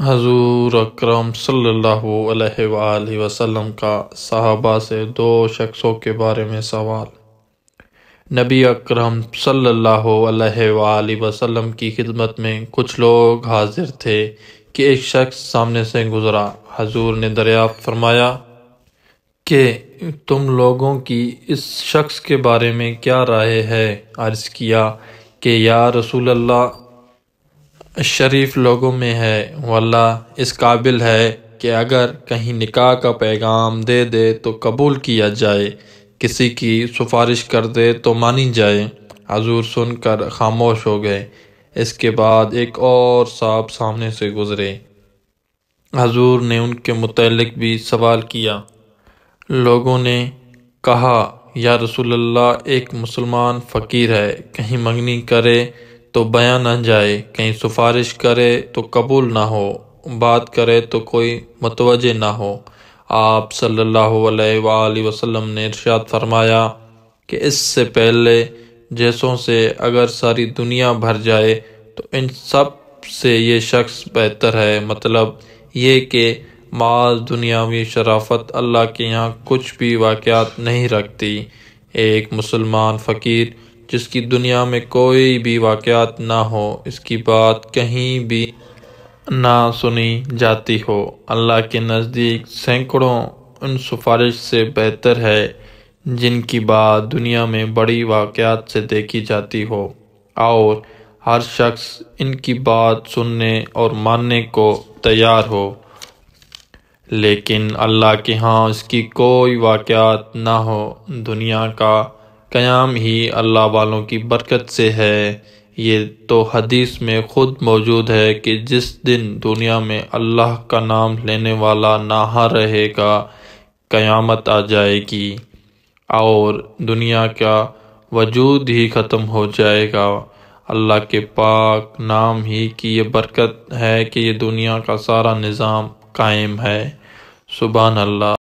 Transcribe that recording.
حضور اکرم صلی اللہ علیہ وآلہ وسلم کا صحابہ سے دو شخصوں کے بارے میں سوال۔ نبی اکرم صلی اللہ علیہ وآلہ وسلم کی خدمت میں کچھ لوگ حاضر تھے کہ ایک شخص سامنے سے گزرا۔ حضور نے دریافت فرمایا کہ تم لوگوں کی اس شخص کے بارے میں کیا رائے ہے؟ عرض کیا کہ یا رسول اللہ، شریف لوگوں میں ہے، واللہ اس قابل ہے کہ اگر کہیں نکاح کا پیغام دے دے تو قبول کیا جائے، کسی کی سفارش کر دے تو مانی جائے۔ حضور سن کر خاموش ہو گئے۔ اس کے بعد ایک اور صاحب سامنے سے گزرے۔ حضور نے ان کے متعلق بھی سوال کیا۔ لوگوں نے کہا، یا رسول اللہ، ایک مسلمان فقیر ہے، کہیں منگنی کرے تو بیاں نہ جائے، کہیں سفارش کرے تو قبول نہ ہو، بات کرے تو کوئی متوجہ نہ ہو۔ آپ صلی اللہ علیہ وآلہ وسلم نے ارشاد فرمایا کہ اس سے پہلے جیسوں سے اگر ساری دنیا بھر جائے تو ان سب سے یہ شخص بہتر ہے۔ مطلب یہ کہ معاذ دنیاوی شرافت اللہ کے یہاں کچھ بھی واقعات نہیں رکھتی۔ ایک مسلمان فقیر جس کی دنیا میں کوئی بھی واقعات نہ ہو، اس کی بات کہیں بھی نہ سنی جاتی ہو، اللہ کے نزدیک سینکڑوں ان سفارش سے بہتر ہے جن کی بات دنیا میں بڑی واقعات سے دیکھی جاتی ہو، اور ہر شخص ان کی بات سننے اور ماننے کو تیار ہو، لیکن اللہ کے ہاں اس کی کوئی واقعات نہ ہو۔ دنیا کا قیام ہی اللہ والوں کی برکت سے ہے۔ یہ تو حدیث میں خود موجود ہے کہ جس دن دنیا میں اللہ کا نام لینے والا نہ رہے گا، قیامت آ جائے گی اور دنیا کا وجود ہی ختم ہو جائے گا۔ اللہ کے پاک نام ہی کی یہ برکت ہے کہ یہ دنیا کا سارا نظام قائم ہے۔ سبحان اللہ۔